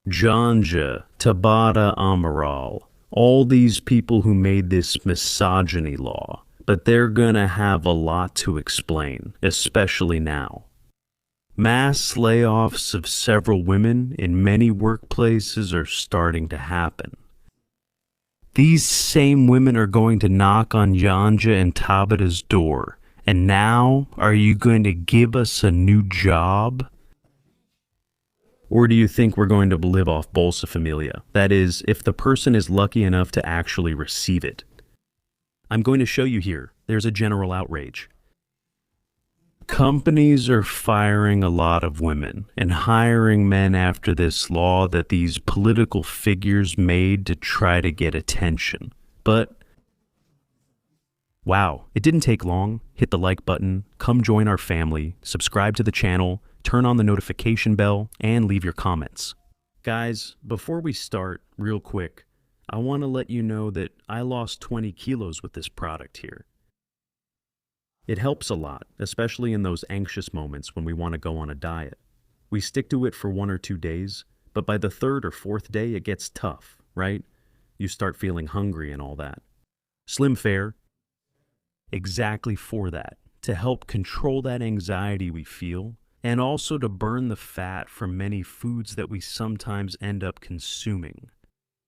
Janja, Tabata Amaral, all these people who made this misogyny law, but they're gonna have a lot to explain, especially now. Mass layoffs of several women in many workplaces are starting to happen. These same women are going to knock on Janja and Tabata's door, and now are you going to give us a new job? Or do you think we're going to live off Bolsa Familia? That is, if the person is lucky enough to actually receive it. I'm going to show you here. There's a general outrage. Companies are firing a lot of women and hiring men after this law that these political figures made to try to get attention. But, wow, it didn't take long. Hit the like button, come join our family, subscribe to the channel, turn on the notification bell, and leave your comments. Guys, before we start, real quick, I want to let you know that I lost 20 kilos with this product here. It helps a lot, especially in those anxious moments when we want to go on a diet. We stick to it for 1 or 2 days, but by the 3rd or 4th day, it gets tough, right? You start feeling hungry and all that. Slim Fare, exactly for that, to help control that anxiety we feel, and also to burn the fat from many foods that we sometimes end up consuming.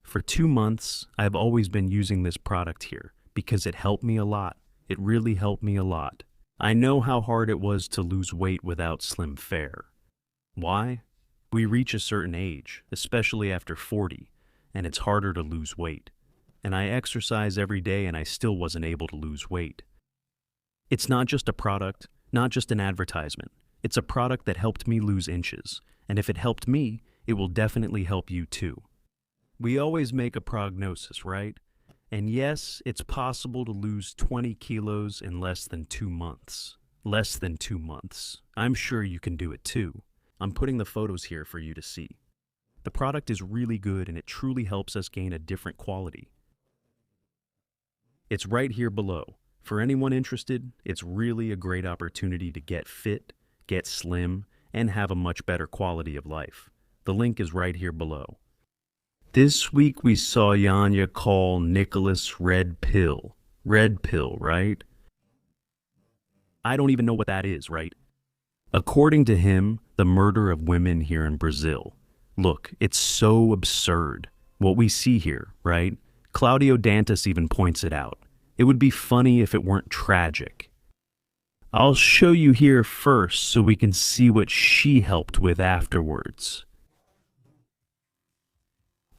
For 2 months, I've always been using this product here because it helped me a lot. It really helped me a lot. I know how hard it was to lose weight without Slim Fare. Why? We reach a certain age, especially after 40, and it's harder to lose weight. And I exercise every day and I still wasn't able to lose weight. It's not just a product, not just an advertisement. It's a product that helped me lose inches. And if it helped me, it will definitely help you too. We always make a prognosis, right? And yes, it's possible to lose 20 kilos in less than 2 months. Less than 2 months. I'm sure you can do it too. I'm putting the photos here for you to see. The product is really good and it truly helps us gain a different quality. It's right here below. For anyone interested, it's really a great opportunity to get fit, get slim, and have a much better quality of life. The link is right here below. This week we saw Janja call Nicholas Red Pill. Red Pill, right? I don't even know what that is, right? According to him, the murder of women here in Brazil. Look, it's so absurd. What we see here, right? Claudio Dantas even points it out. It would be funny if it weren't tragic. I'll show you here first so we can see what she helped with afterwards.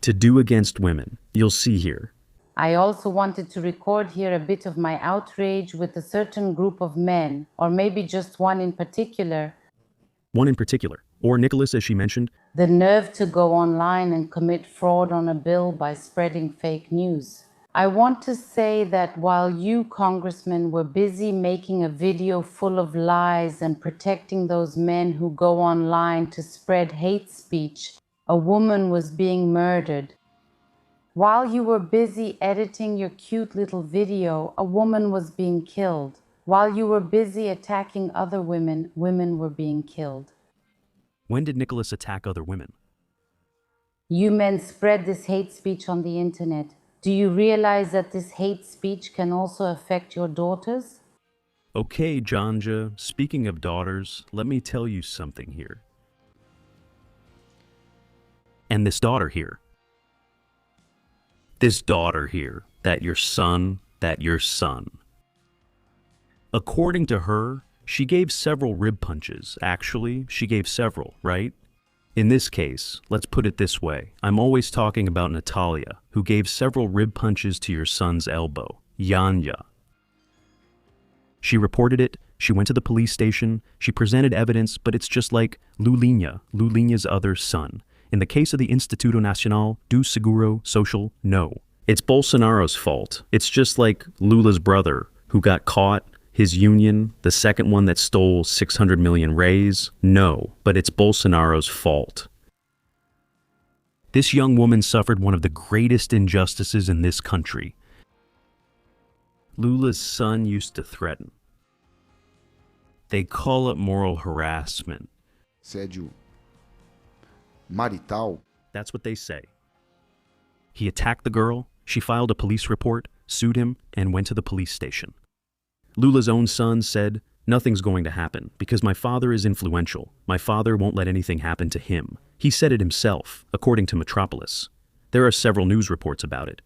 To do against women, you'll see here. I also wanted to record here a bit of my outrage with a certain group of men, or maybe just one in particular. One in particular, or Nicholas as she mentioned. The nerve to go online and commit fraud on a bill by spreading fake news. I want to say that while you congressmen were busy making a video full of lies and protecting those men who go online to spread hate speech, a woman was being murdered. While you were busy editing your cute little video, a woman was being killed. While you were busy attacking other women, women were being killed. When did Nicholas attack other women? You men spread this hate speech on the internet. Do you realize that this hate speech can also affect your daughters? Okay, Janja, speaking of daughters, let me tell you something here. And this daughter here. This daughter here, that your son. According to her, she gave several rib punches. Actually, she gave several, right? In this case, let's put it this way. I'm always talking about Natalia, who gave several rib punches to your son's elbow, Janja. She reported it, she went to the police station, she presented evidence, but it's just like Lulinha's other son. In the case of the Instituto Nacional do Seguro Social, no. It's Bolsonaro's fault. It's just like Lula's brother, who got caught, his union, the second one that stole 600 million reais. No, but it's Bolsonaro's fault. This young woman suffered one of the greatest injustices in this country. Lula's son used to threaten. They call it moral harassment. Assédio marital. That's what they say. He attacked the girl, she filed a police report, sued him, and went to the police station. Lula's own son said, "Nothing's going to happen because my father is influential. My father won't let anything happen to him." He said it himself, according to Metropolis. There are several news reports about it.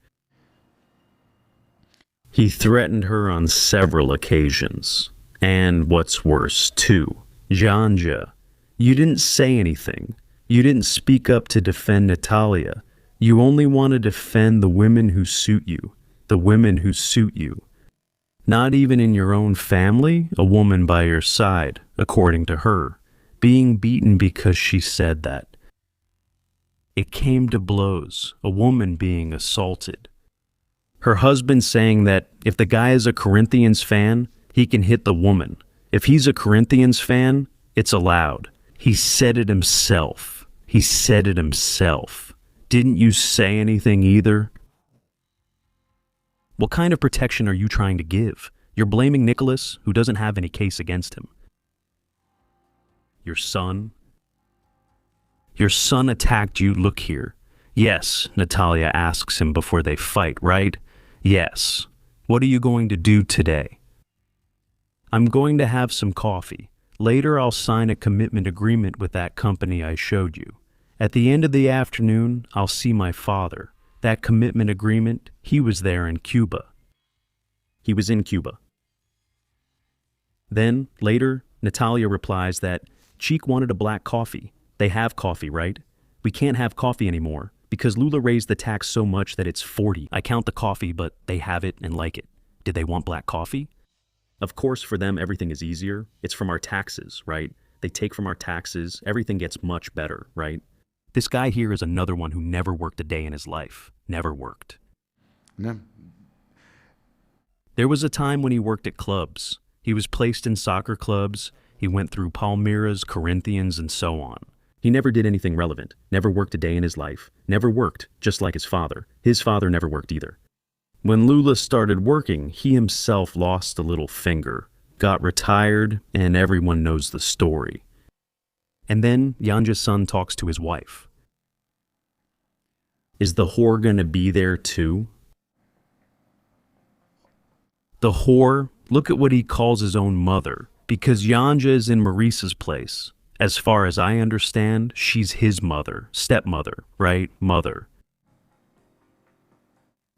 He threatened her on several occasions. And what's worse, too, Janja, you didn't say anything. You didn't speak up to defend Natalia. You only want to defend the women who suit you. The women who suit you. Not even in your own family, a woman by your side, according to her, being beaten because she said that. It came to blows, a woman being assaulted. Her husband saying that if the guy is a Corinthians fan, he can hit the woman. If he's a Corinthians fan, it's allowed. He said it himself. He said it himself. Didn't you say anything either? What kind of protection are you trying to give? You're blaming Nicholas, who doesn't have any case against him. Your son? Your son attacked you, look here. Yes, Natalia asks him before they fight, right? Yes. What are you going to do today? I'm going to have some coffee. Later I'll sign a commitment agreement with that company I showed you. At the end of the afternoon, I'll see my father. That commitment agreement, he was there in Cuba. He was in Cuba. Then, later, Natalia replies that Cheek wanted a black coffee. They have coffee, right? We can't have coffee anymore because Lula raised the tax so much that it's 40. I count the coffee, but they have it and like it. Did they want black coffee? Of course, for them, everything is easier. It's from our taxes, right? They take from our taxes. Everything gets much better, right? This guy here is another one who never worked a day in his life. Never worked. No. There was a time when he worked at clubs. He was placed in soccer clubs. He went through Palmeiras, Corinthians, and so on. He never did anything relevant. Never worked a day in his life. Never worked, just like his father. His father never worked either. When Lula started working, he himself lost a little finger, got retired, and everyone knows the story. And then Janja's son talks to his wife. Is the whore gonna be there too? The whore, look at what he calls his own mother, because Janja is in Maurice's place. As far as I understand, she's his mother, stepmother, right? Mother.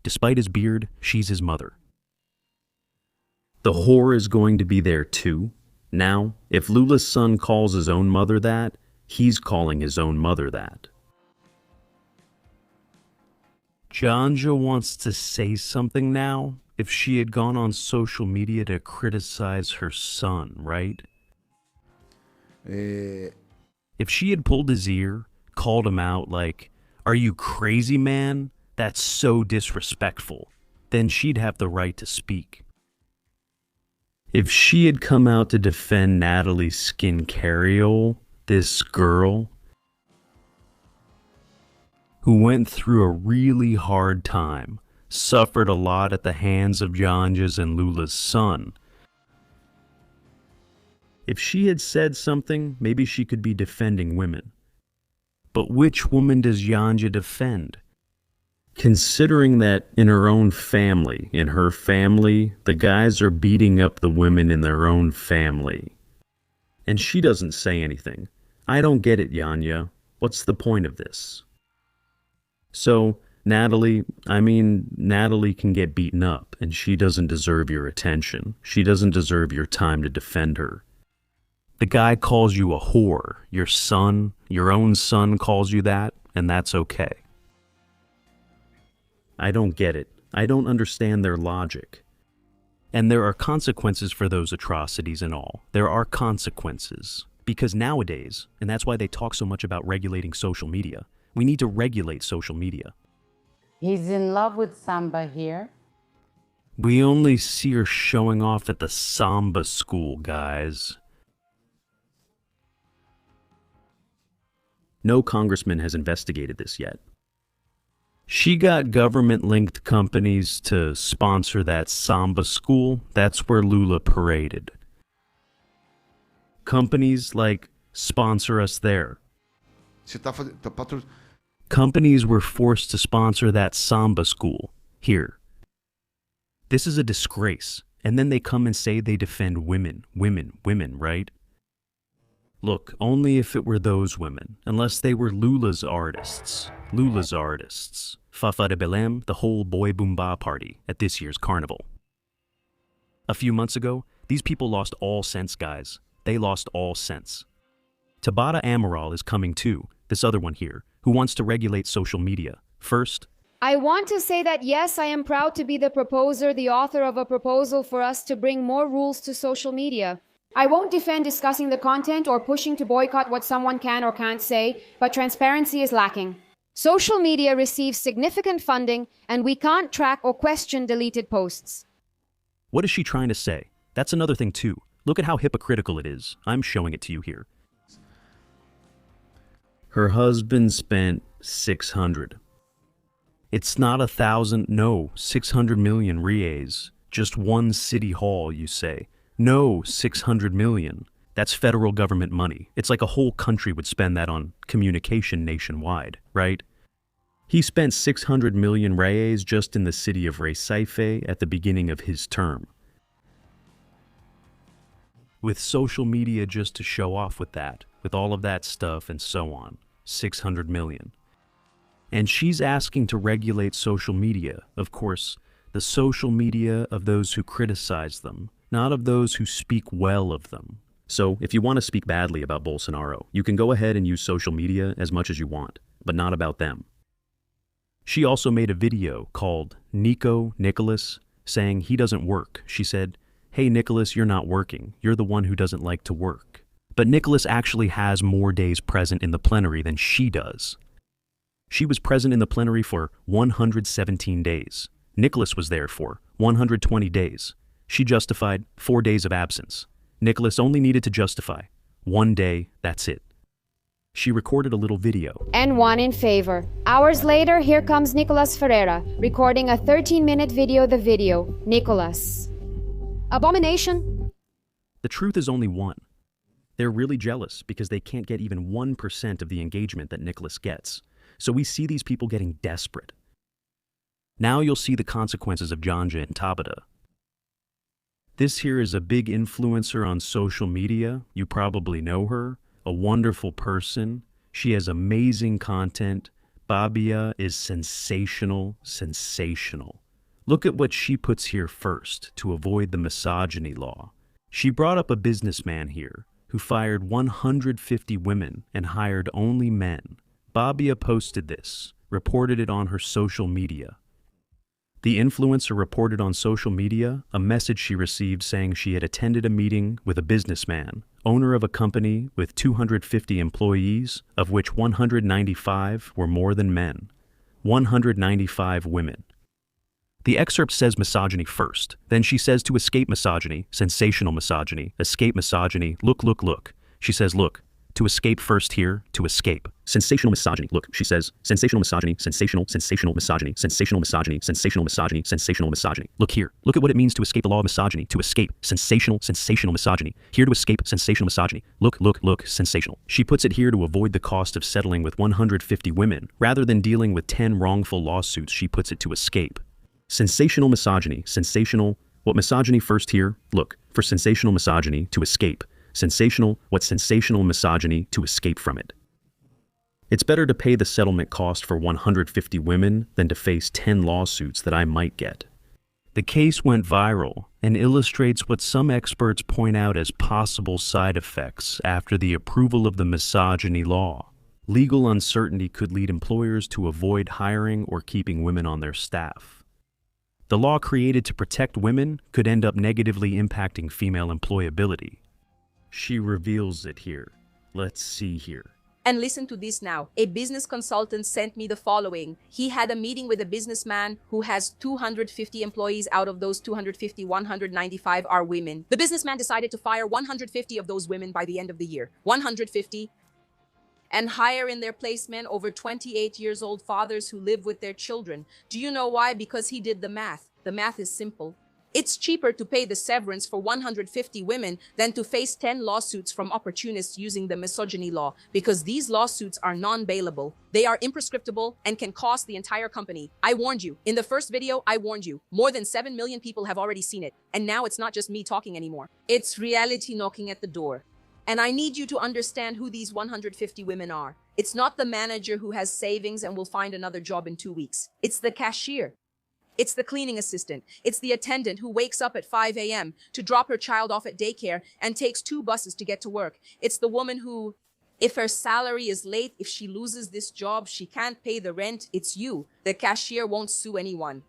Despite his beard, she's his mother. The whore is going to be there too. Now, if Lula's son calls his own mother that, he's calling his own mother that. Janja wants to say something now. If she had gone on social media to criticize her son, right? If she had pulled his ear, called him out like, "Are you crazy, man? That's so disrespectful," then she'd have the right to speak. If she had come out to defend Natalie Skincariol, this girl, who went through a really hard time, suffered a lot at the hands of Janja's and Lula's son. If she had said something, maybe she could be defending women. But which woman does Janja defend? Considering that in her own family, the guys are beating up the women in their own family. And she doesn't say anything. I don't get it, Janja. What's the point of this? So, Natalie can get beaten up, and she doesn't deserve your attention. She doesn't deserve your time to defend her. The guy calls you a whore. Your son, your own son calls you that, and that's okay. I don't get it. I don't understand their logic. And there are consequences for those atrocities and all. There are consequences. Because nowadays, and that's why they talk so much about regulating social media, we need to regulate social media. He's in love with Samba here. We only see her showing off at the Samba school, guys. No congressman has investigated this yet. She got government-linked companies to sponsor that Samba school. That's where Lula paraded. Companies like sponsor us there. Companies were forced to sponsor that samba school. Here. This is a disgrace. And then they come and say they defend women, right? Look, only if it were those women, unless they were Lula's artists. Fafa de Belém, the whole boy boomba party at this year's carnival. A few months ago, these people lost all sense, guys. They lost all sense. Tabata Amaral is coming too, this other one here, who wants to regulate social media. First, I want to say that yes, I am proud to be the proposer, the author of a proposal for us to bring more rules to social media. I won't defend discussing the content or pushing to boycott what someone can or can't say, but transparency is lacking. Social media receives significant funding, and we can't track or question deleted posts. what is she trying to say? That's another thing too. Look at how hypocritical it is. I'm showing it to you here. Her husband spent 600. It's not 1,000, no, 600 million reais. Just one city hall, you say. No, 600 million. That's federal government money. It's like a whole country would spend that on communication nationwide, right? He spent 600 million reais just in the city of Recife at the beginning of his term. With social media just to show off with that, with all of that stuff and so on. 600 million. And she's asking to regulate social media, of course, the social media of those who criticize them, not of those who speak well of them. So if you want to speak badly about Bolsonaro, you can go ahead and use social media as much as you want, but not about them. She also made a video called Nicholas, saying he doesn't work. She said, "Hey Nicholas, you're not working. You're the one who doesn't like to work." But Nicholas actually has more days present in the plenary than she does. She was present in the plenary for 117 days. Nicholas was there for 120 days. She justified 4 days of absence. Nicholas only needed to justify 1 day, that's it. She recorded a little video. And one in favor. Hours later, here comes Nicolas Ferreira, recording a 13-minute video. The video, Nicolas. Abomination? The truth is only one. They're really jealous because they can't get even 1% of the engagement that Nicholas gets. So we see these people getting desperate. Now you'll see the consequences of Janja and Tabata. This here is a big influencer on social media. You probably know her. A wonderful person. She has amazing content. Babia is sensational. Look at what she puts here first to avoid the misogyny law. She brought up a businessman here who fired 150 women and hired only men. Babia posted this, reported it on her social media. The influencer reported on social media a message she received saying she had attended a meeting with a businessman, owner of a company with 250 employees, of which 195 were more than men, 195 women. The excerpt says misogyny first, then she says to escape misogyny, sensational misogyny, escape misogyny, look. She says, look, to escape first here, to escape. Sensational misogyny, look, she says, sensational misogyny, sensational misogyny, sensational misogyny, sensational misogyny, sensational misogyny. Look here, look at what it means to escape the law of misogyny, to escape sensational misogyny. Here to escape sensational misogyny. Look, sensational. She puts it here to avoid the cost of settling with 150 women. Rather than dealing with 10 wrongful lawsuits, she puts it to escape. Sensational misogyny, sensational, what misogyny first here, look, for sensational misogyny, to escape. Sensational, what sensational misogyny, to escape from it. It's better to pay the settlement cost for 150 women than to face 10 lawsuits that I might get. The case went viral and illustrates what some experts point out as possible side effects after the approval of the misogyny law. Legal uncertainty could lead employers to avoid hiring or keeping women on their staff. The law created to protect women could end up negatively impacting female employability. She reveals it here. Let's see here. And listen to this now. A business consultant sent me the following. He had a meeting with a businessman who has 250 employees. Out of those 250, 195 are women. The businessman decided to fire 150 of those women by the end of the year. 150. And hire in their placement over 28 years old fathers who live with their children. Do you know why? Because he did the math. The math is simple. It's cheaper to pay the severance for 150 women than to face 10 lawsuits from opportunists using the misogyny law, because these lawsuits are non-bailable. They are imprescriptible and can cost the entire company. I warned you. In the first video, I warned you. More than 7 million people have already seen it. And now it's not just me talking anymore. It's reality knocking at the door. And I need you to understand who these 150 women are. It's not the manager who has savings and will find another job in 2 weeks. It's the cashier. It's the cleaning assistant. It's the attendant who wakes up at 5 a.m. to drop her child off at daycare and takes 2 buses to get to work. It's the woman who, if her salary is late, if she loses this job, she can't pay the rent. It's you. The cashier won't sue anyone.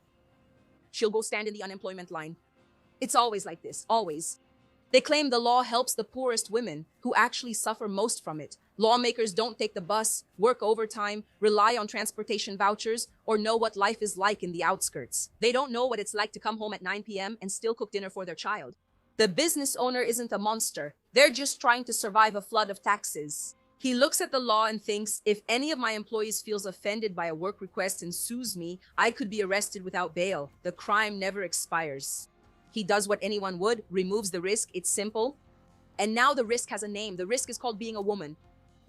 She'll go stand in the unemployment line. It's always like this, always. They claim the law helps the poorest women who actually suffer most from it. Lawmakers don't take the bus, work overtime, rely on transportation vouchers, or know what life is like in the outskirts. They don't know what it's like to come home at 9 p.m. and still cook dinner for their child. The business owner isn't a monster. They're just trying to survive a flood of taxes. He looks at the law and thinks, if any of my employees feels offended by a work request and sues me, I could be arrested without bail. The crime never expires. He does what anyone would, removes the risk. It's simple. And now the risk has a name. The risk is called being a woman.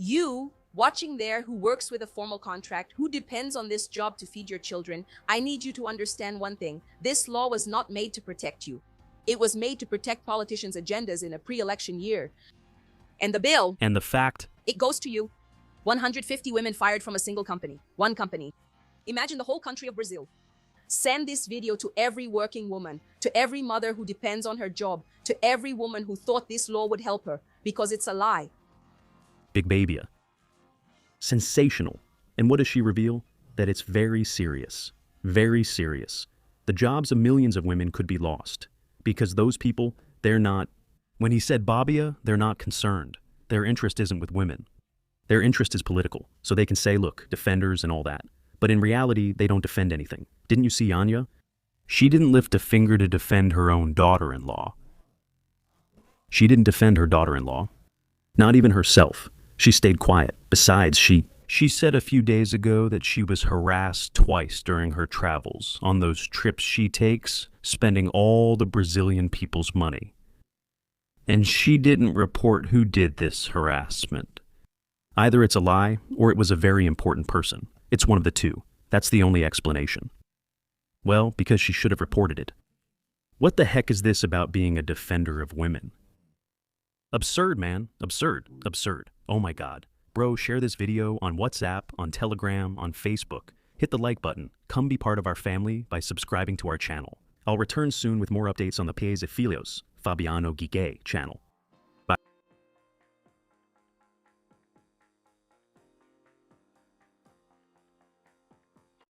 You, watching there, who works with a formal contract, who depends on this job to feed your children, I need you to understand one thing. This law was not made to protect you. It was made to protect politicians' agendas in a pre-election year. And the bill, And the fact, it goes to you. 150 women fired from a single company. One company. Imagine the whole country of Brazil. Send this video to every working woman, to every mother who depends on her job, to every woman who thought this law would help her, because it's a lie. Big Babia. Sensational. And what does she reveal? That it's very serious. Very serious. The jobs of millions of women could be lost. Because those people, they're not... When he said Babia, they're not concerned. Their interest isn't with women. Their interest is political, so they can say, look, defenders and all that. But in reality, they don't defend anything. Didn't you see Janja? She didn't lift a finger to defend her own daughter-in-law. She didn't defend her daughter-in-law. Not even herself. She stayed quiet. Besides, she said a few days ago that she was harassed twice during her travels on those trips she takes, spending all the Brazilian people's money. And she didn't report who did this harassment. Either it's a lie, or it was a very important person. It's one of the two. That's the only explanation. Well, because she should have reported it. What the heck is this about being a defender of women? Absurd, man. Absurd. Absurd. Oh my God. Bro, share this video on WhatsApp, on Telegram, on Facebook. Hit the like button. Come be part of our family by subscribing to our channel. I'll return soon with more updates on the Paes e Filhos, Fabiano Guigué channel.